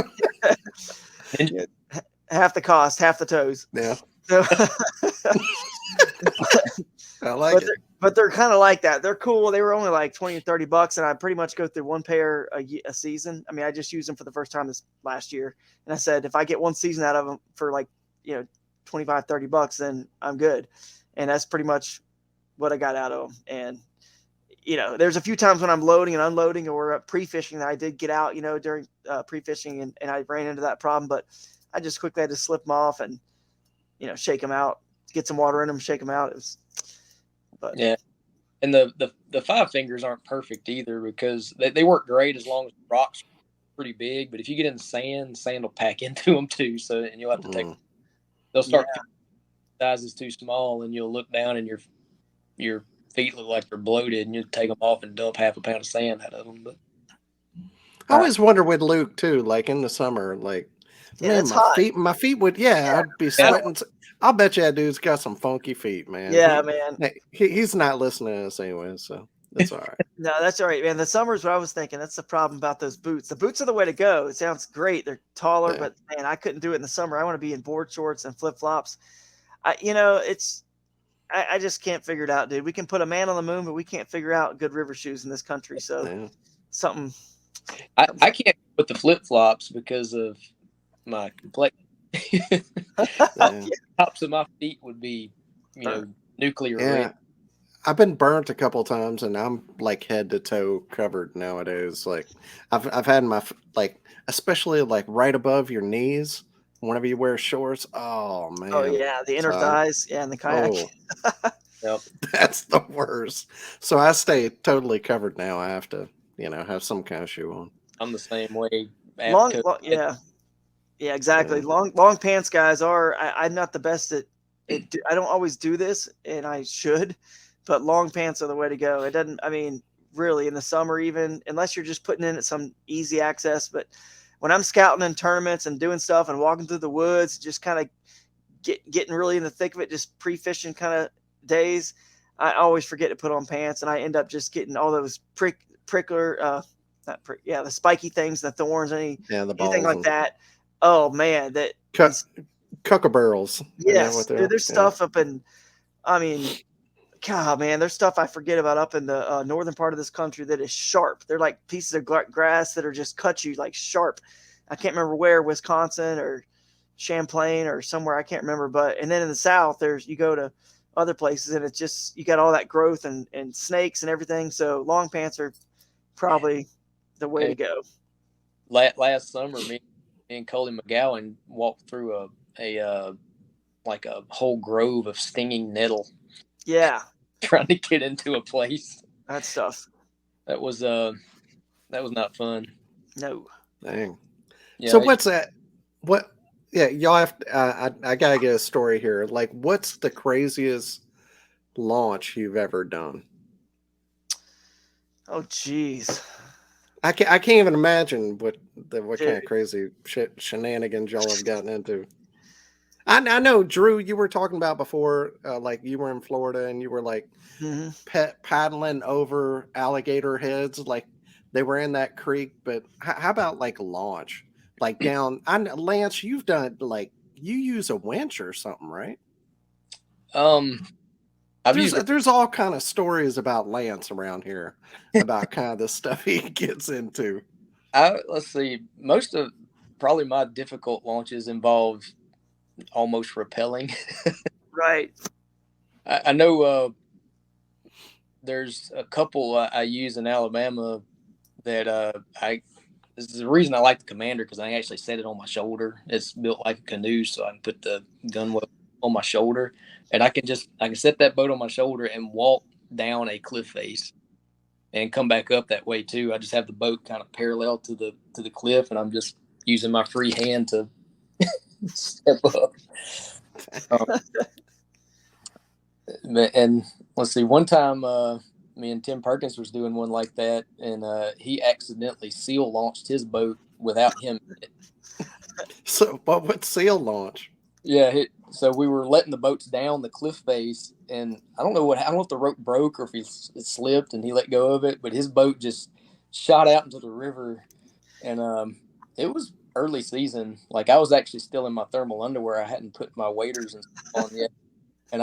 C: Half the cost, half the toes.
A: Yeah.
C: So,
A: I like it.
C: But they're kind of like that. They're cool. They were only like $20 or $30, and I pretty much go through one pair a season. I just used them for the first time this last year, and I said if I get one season out of them for like $25, $30, then I'm good. And that's pretty much what I got out of them. And there's a few times when I'm loading and unloading or pre-fishing that I did get out, during pre-fishing, and I ran into that problem, but I just quickly had to slip them off and shake them out, get some water in them, shake them out.
B: Yeah. And the 5 fingers aren't perfect either because they work great as long as the rocks are pretty big. But if you get in the sand will pack into them too. So, and you'll have to they'll start sizes too small and you'll look down and your feet look like they're bloated and you take them off and dump half a pound of sand out of them. But
A: I always wonder with Luke too, like in the summer, like, man, my feet would, I'd be sweating. I'll bet you that dude's got some funky feet, man.
C: Yeah, man.
A: He's not listening to us anyway, so that's all right.
C: No, that's all right, man. The summer's what I was thinking. That's the problem about those boots. The boots are the way to go. It sounds great. They're taller, but man, I couldn't do it in the summer. I want to be in board shorts and flip flops. I just can't figure it out, dude. We can put a man on the moon, but we can't figure out good river shoes in this country. So something.
B: I can't put the flip flops because of my complexion. Tops of my feet would be, nuclear.
A: Yeah. I've been burnt a couple times, and I'm like head to toe covered nowadays. Like I've had my especially like right above your knees whenever you wear shorts. Oh man.
C: Oh yeah, the inner thighs. Yeah, in the kayak.
B: Yep.
A: That's the worst. So I stay totally covered now. I have to, have some kind of shoe on.
B: I'm the same way.
C: Yeah, exactly. Yeah. Long pants guys are. I'm not the best at it. I don't always do this, and I should, but long pants are the way to go. It doesn't. Really, in the summer, even unless you're just putting in at some easy access. But when I'm scouting in tournaments and doing stuff and walking through the woods, just kind of getting really in the thick of it, just pre-fishing kind of days, I always forget to put on pants, and I end up just getting all those the spiky things, the thorns, anything like that. Oh man, that
A: cuckabarrels.
C: Yes, dude, there's stuff up in. God, man, there's stuff I forget about up in the northern part of this country that is sharp. They're like pieces of grass that are just cut you like sharp. I can't remember where, Wisconsin or Champlain or somewhere, I can't remember. And then in the south, you go to other places and it's just you got all that growth and snakes and everything. So long pants are probably the way to go.
B: Last summer, me and and Coley McGowan walked through a like a whole grove of stinging nettle.
C: Yeah,
B: Trying to get into a place.
C: that stuff.
B: That was not fun.
C: No.
A: Dang.
B: Yeah.
A: So what's that? What? Yeah, y'all have. I gotta get a story here. Like, what's the craziest launch you've ever done?
C: Oh, jeez.
A: I can't even imagine what kind
C: Dude.
A: of crazy shenanigans y'all have gotten into. I know, Drew, you were talking about before, like you were in Florida and you were like
C: hmm
A: paddling over alligator heads, like they were in that creek. But how about like launch, like down? Lance, you've done like you use a winch or something, right?
B: I've used.
A: There's all kind of stories about Lance around here about kind of the stuff he gets into.
B: Let's see. Most of probably my difficult launches involve almost rappelling.
C: Right.
B: I know there's a couple I use in Alabama that this is the reason I like the Commander, because I actually set it on my shoulder. It's built like a canoe, so I can put the gun on my shoulder, and I can set that boat on my shoulder and walk down a cliff face and come back up that way too. I just have the boat kind of parallel to the cliff, and I'm just using my free hand to step up. And let's see, one time me and Tim Perkins was doing one like that, and he accidentally seal launched his boat without him.
A: So, what sail launch?
B: Yeah, so we were letting the boats down the cliff face, and I don't know if the rope broke or if it slipped and he let go of it, but his boat just shot out into the river, and it was early season. Like, I was actually still in my thermal underwear. I hadn't put my waders and stuff on yet, and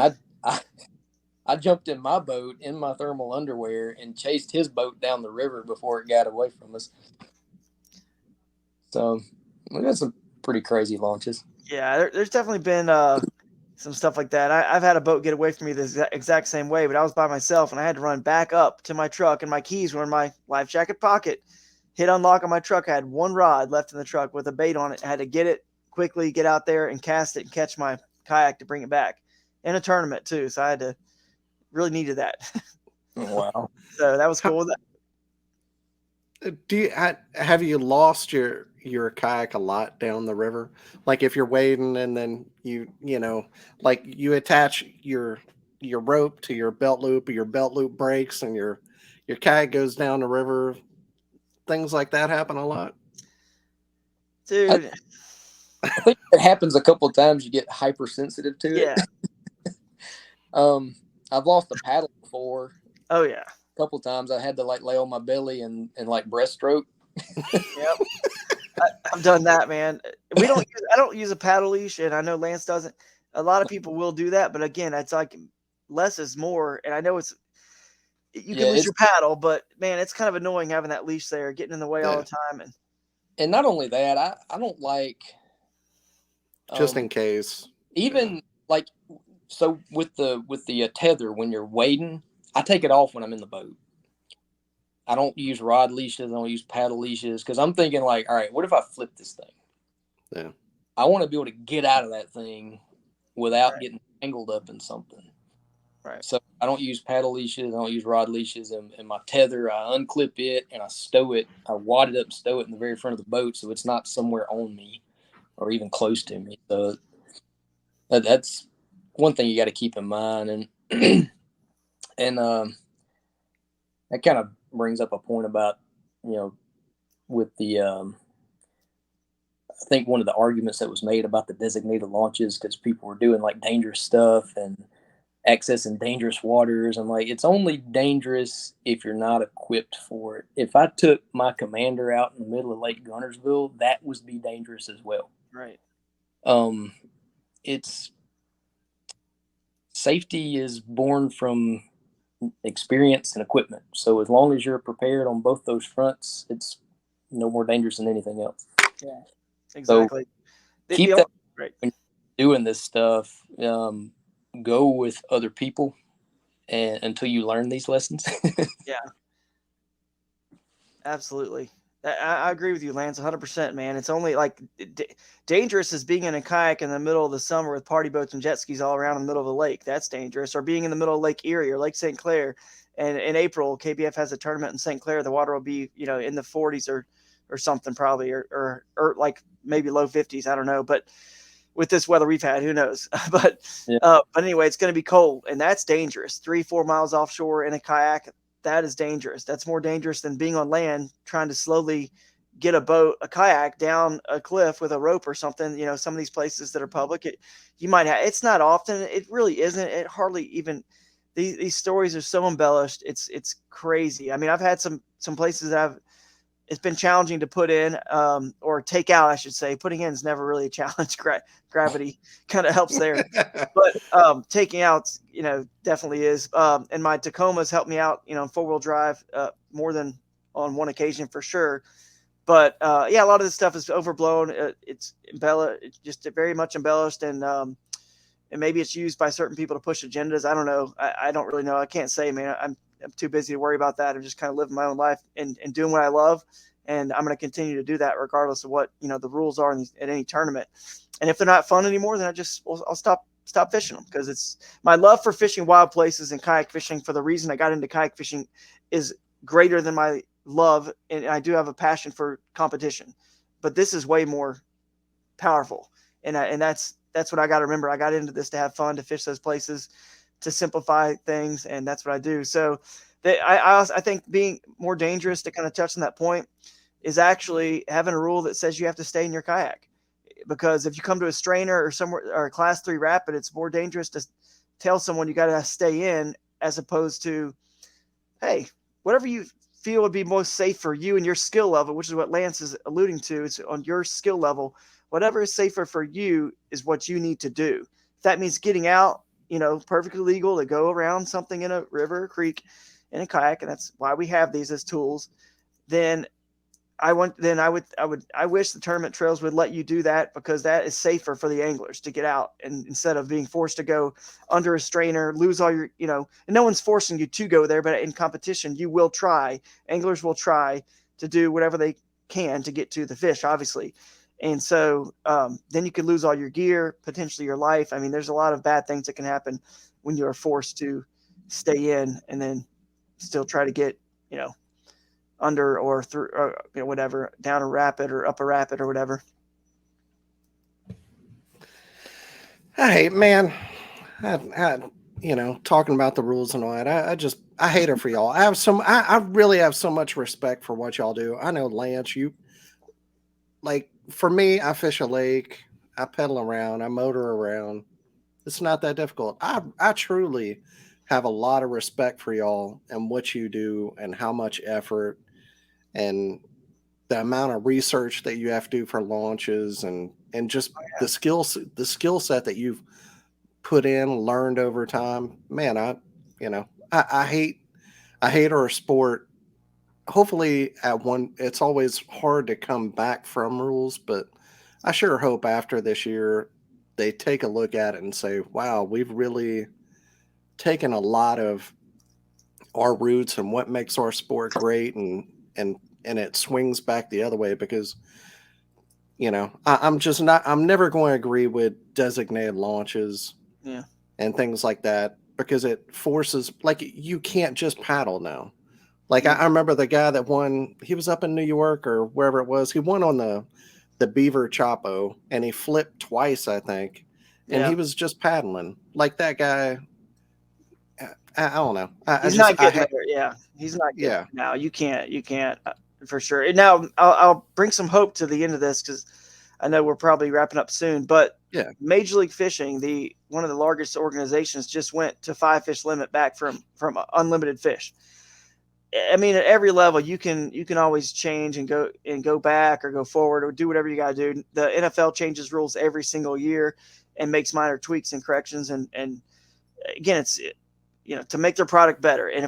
B: I jumped in my boat in my thermal underwear and chased his boat down the river before it got away from us. So we got some pretty crazy launches.
C: Yeah, there's definitely been some stuff like that. I've had a boat get away from me the exact same way, but I was by myself and I had to run back up to my truck, and my keys were in my life jacket pocket. Hit unlock on my truck. I had one rod left in the truck with a bait on it. I had to get it quickly, get out there and cast it and catch my kayak to bring it back in a tournament too. So I had to really needed that.
B: Wow.
C: So that was cool.
A: Have you lost your kayak a lot down the river? Like if you're wading and then you know, like you attach your rope to your belt loop, or your belt loop breaks and your kayak goes down the river. Things like that happen a lot.
C: Dude.
B: I think it happens a couple of times. You get hypersensitive to it.
C: Yeah.
B: I've lost a paddle before.
C: Oh yeah.
B: A couple of times I had to like lay on my belly and like breaststroke.
C: Yep. I've done that, man. I don't use a paddle leash, and I know Lance doesn't. A lot of people will do that, but again, it's like less is more. And I know you can lose your paddle, but man, it's kind of annoying having that leash there, getting in the way all the time.
B: And not only that, I don't like
A: just in case.
B: Even like, so with the tether, when you're wading, I take it off when I'm in the boat. I don't use rod leashes. I don't use paddle leashes, because I'm thinking like, all right, what if I flip this thing?
A: Yeah.
B: I want to be able to get out of that thing without getting tangled up in something.
C: Right.
B: So I don't use paddle leashes. I don't use rod leashes. And my tether, I unclip it and I stow it. I wad it up and stow it in the very front of the boat, so it's not somewhere on me or even close to me. So that's one thing you got to keep in mind. And that kind of brings up a point about, with the I think one of the arguments that was made about the designated launches, because people were doing like dangerous stuff and accessing dangerous waters. I'm like, it's only dangerous if you're not equipped for it. If I took my Commander out in the middle of Lake Gunnersville, that would be dangerous as well.
C: Right.
B: It's safety is born from experience and equipment. So as long as you're prepared on both those fronts, it's no more dangerous than anything else.
C: Yeah, exactly.
B: So keep that when you're doing this stuff. Go with other people until you learn these lessons.
C: Yeah, absolutely. I agree with you, Lance, 100%, man. It's only like dangerous as being in a kayak in the middle of the summer with party boats and jet skis all around in the middle of the lake. That's dangerous. Or being in the middle of Lake Erie or Lake St. Clair. And in April, KBF has a tournament in St. Clair. The water will be, in the 40s or something probably, or like maybe low 50s. I don't know. But with this weather we've had, who knows? But anyway, it's going to be cold, and that's dangerous. 3-4 miles offshore in a kayak, that is dangerous. That's more dangerous than being on land trying to slowly get a kayak down a cliff with a rope or something. Some of these places that are public, you might have. It's not often. It really isn't. It hardly even. These stories are so embellished. It's crazy. I mean, I've had some places that it's been challenging to put in or take out, I should say. Putting in is never really a challenge. Gravity kind of helps there. But taking out, definitely is. And my Tacoma's helped me out, in 4-wheel drive more than on one occasion for sure. But a lot of this stuff is overblown. It's just very much embellished, and maybe it's used by certain people to push agendas. I don't know. I don't really know. I can't say, man. I'm too busy to worry about that. I'm just kind of living my own life and doing what I love. And I'm going to continue to do that regardless of what, the rules are at any tournament. And if they're not fun anymore, then I'll stop fishing them, because it's my love for fishing wild places and kayak fishing. For the reason I got into kayak fishing is greater than my love. And I do have a passion for competition, but this is way more powerful. And that's what I got to remember. I got into this to have fun, to fish those places, to simplify things, and that's what I do. So I think being more dangerous, to kind of touch on that point, is actually having a rule that says you have to stay in your kayak. Because if you come to a strainer or somewhere or a class 3 rapid, it's more dangerous to tell someone you got to stay in, as opposed to, hey, whatever you feel would be most safe for you and your skill level, which is what Lance is alluding to. It's on your skill level. Whatever is safer for you is what you need to do. If that means getting out, perfectly legal to go around something in a river or creek in a kayak, and that's why we have these as tools, then I wish the tournament trails would let you do that, because that is safer for the anglers to get out, and instead of being forced to go under a strainer, lose all your, and no one's forcing you to go there, but in competition, anglers will try to do whatever they can to get to the fish, obviously. And so then you could lose all your gear, potentially your life. I mean, there's a lot of bad things that can happen when you are forced to stay in and then still try to get, under or through, or, whatever, down a rapid or up a rapid or whatever.
A: Hey, man, talking about the rules and all that, I hate it for y'all. I really have so much respect for what y'all do. I know, Lance, for me, I fish a lake, I pedal around, I motor around. It's not that difficult. I truly have a lot of respect for y'all and what you do and how much effort and the amount of research that you have to do for launches and just the skill set that you've put in, learned over time. Man, I hate our sport. Hopefully it's always hard to come back from rules, but I sure hope after this year they take a look at it and say, wow, we've really taken a lot of our roots and what makes our sport great, and it swings back the other way, because I'm never going to agree with designated launches and things like that, because it forces, you can't just paddle now. I remember the guy that won, he was up in New York or wherever it was. He won on the Beaver Chapo, and he flipped twice, I think. And he was just paddling. That guy, I don't know.
C: He's not getting there. Yeah. He's not getting there. No, you can't for sure. And now I'll bring some hope to the end of this, because I know we're probably wrapping up soon, but Major League Fishing, one of the largest organizations, just went to 5 fish limit back from unlimited fish. I mean, at every level, you can always change and go back or go forward or do whatever you got to do. The NFL changes rules every single year and makes minor tweaks and corrections. And again, it's, to make their product better. And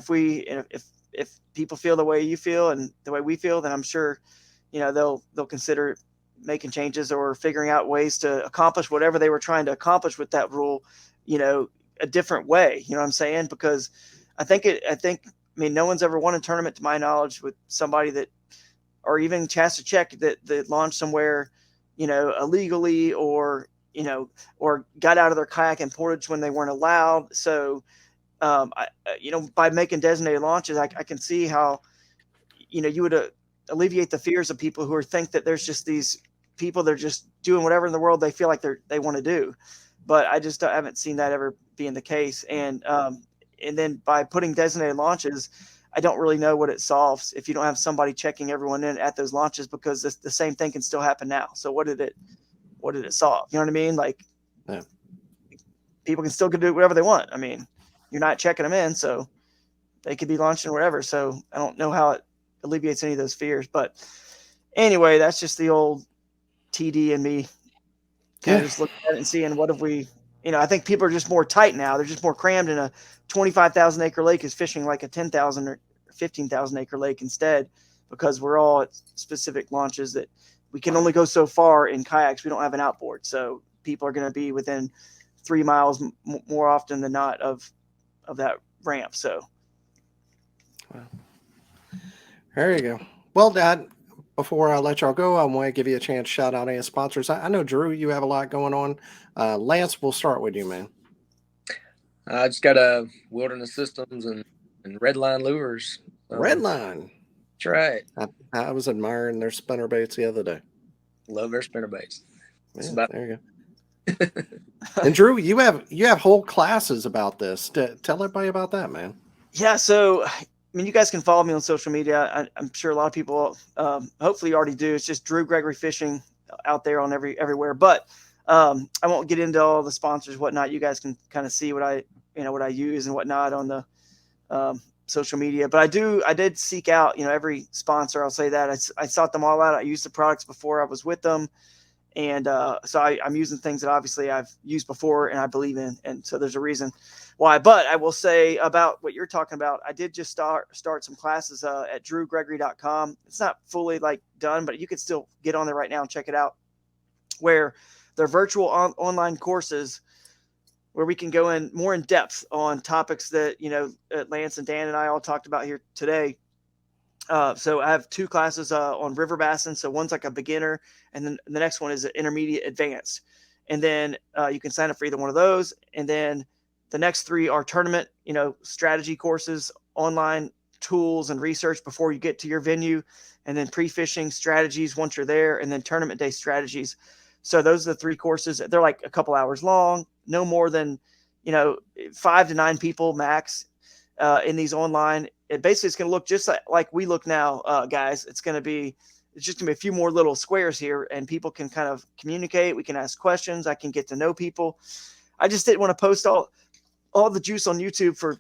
C: if people feel the way you feel and the way we feel, then I'm sure, they'll consider making changes or figuring out ways to accomplish whatever they were trying to accomplish with that rule, a different way. You know what I'm saying? Because I mean, no one's ever won a tournament, to my knowledge, with somebody that or even Chastachek that launched somewhere, illegally, or or got out of their kayak in portage when they weren't allowed. So, by making designated launches, I can see how, you would alleviate the fears of people who think that there's just these people, they're just doing whatever in the world they feel like they want to do. But I just haven't seen that ever being the case. And then by putting designated launches, I don't really know what it solves if you don't have somebody checking everyone in at those launches, because the same thing can still happen now. So what did it solve? You know what I mean? Like,
A: Yeah.
C: People can still do whatever they want. I mean, you're not checking them in, so they could be launching whatever. So I don't know how it alleviates any of those fears. But anyway, that's just the old TD and me kind of just looking at it and seeing what have we, I think people are just more tight now. They're just more crammed in a 25,000 acre lake is fishing like a 10,000 or 15,000 acre lake instead, because we're all at specific launches that we can only go so far in kayaks. We don't have an outboard. So people are going to be within 3 miles more often than not of that ramp. So.
A: Wow. There you go. Well, Dad, before I let y'all go, I want to give you a chance to shout out any sponsors. I know, Drew, you have a lot going on. Lance, we'll start with you, man.
B: I just got a Wilderness Systems and Redline Lures.
A: Redline.
B: That's right.
A: I was admiring their spinner baits the other day.
B: Love their spinner baits.
A: Yeah, there you go. And Drew, you have whole classes about this. Tell everybody about that, man.
C: Yeah, so you guys can follow me on social media. I'm sure a lot of people hopefully already do. It's just Drew Gregory Fishing out there on everywhere. But I won't get into all the sponsors, whatnot. You guys can kind of see what I use and whatnot on the social media. But I did seek out every sponsor. I'll say that I sought them all out. I used the products before I was with them. And so I'm using things that obviously I've used before and I believe in. And so there's a reason why. But I will say about what you're talking about, I did just start some classes at drewgregory.com. It's not fully done, but you can still get on there right now and check it out, where they're virtual online courses where we can go in more in depth on topics that, Lance and Dan and I all talked about here today. So I have 2 classes on river bassin. So one's like a beginner, and then the next one is an intermediate advanced. And then you can sign up for either one of those. And then the next 3 are tournament, strategy courses, online tools and research before you get to your venue, and then pre-fishing strategies once you're there, and then tournament day strategies. So those are the 3 courses. They're like a couple hours long, no more than 5 to 9 people max in these online. It basically is going to look just like we look now, guys. It's just going to be a few more little squares here, and people can kind of communicate. We can ask questions. I can get to know people. I just didn't want to post all the juice on YouTube for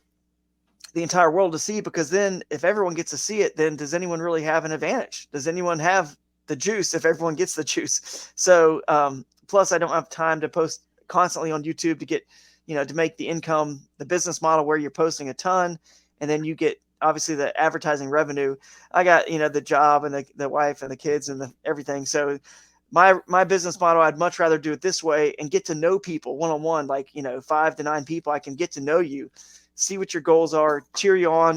C: the entire world to see, because then if everyone gets to see it, then does anyone really have an advantage? Does anyone have the juice if everyone gets the juice? So plus I don't have time to post constantly on YouTube to get, to make the income, the business model where you're posting a ton and then you get obviously the advertising revenue. I got, the job and the wife and the kids and everything. So my business model, I'd much rather do it this way and get to know people one-on-one, 5 to 9 people. I can get to know you, see what your goals are, cheer you on,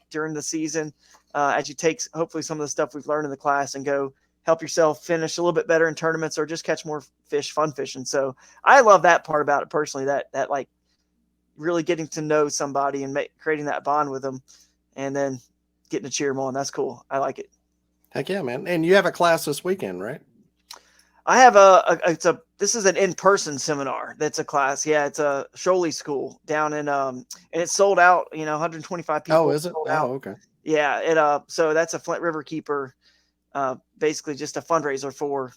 C: during the season, as you take hopefully some of the stuff we've learned in the class and go help yourself finish a little bit better in tournaments or just catch more fish, fun fishing. So I love that part about it personally, that really getting to know somebody and creating that bond with them and then getting to cheer them on. That's cool. I like it.
A: Heck yeah, man. And you have a class this weekend, right?
C: I have this is an in-person seminar. That's a class. Yeah. It's a Coley school down in, and it's sold out, 125 people.
A: Oh, is it? Oh, okay.
C: Yeah. So that's a Flint River Keeper, basically just a fundraiser for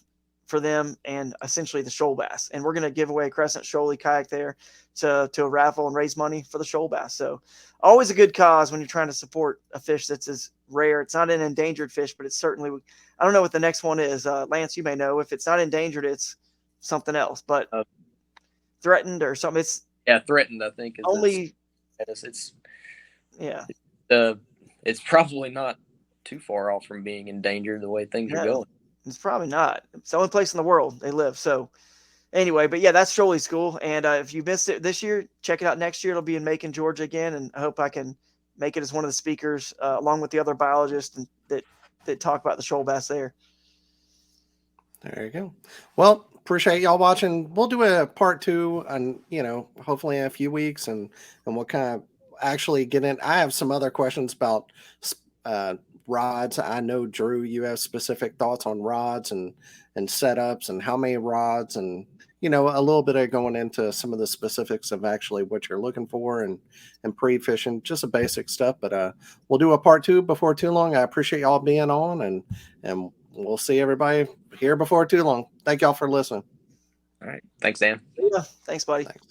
C: them and essentially the shoal bass. And we're going to give away a Crescent Shoaly kayak there to a raffle and raise money for the shoal bass. So always a good cause when you're trying to support a fish that's as rare. It's not an endangered fish, but it's certainly, I don't know what the next one is. Lance, you may know. If it's not endangered, it's something else, but threatened or something. It's
B: threatened, I think. It's probably not too far off from being endangered the way things are going.
C: It's probably not. It's the only place in the world they live. So anyway, but yeah, that's Shoaly School. And if you missed it this year, check it out next year. It'll be in Macon, Georgia again. And I hope I can make it as one of the speakers along with the other biologists that that talk about the shoal bass there.
A: There you go. Well, appreciate y'all watching. We'll do a part 2 and, hopefully in a few weeks, and we'll kind of actually get in. I have some other questions about rods. I know, Drew, you have specific thoughts on rods and setups and how many rods, and a little bit of going into some of the specifics of actually what you're looking for and pre-fishing, just the basic stuff. But we'll do a part 2 before too long. I appreciate y'all being on, and we'll see everybody here before too long. Thank y'all for listening.
B: All right. Thanks, Dan.
C: Yeah. Thanks, buddy.
A: Thanks.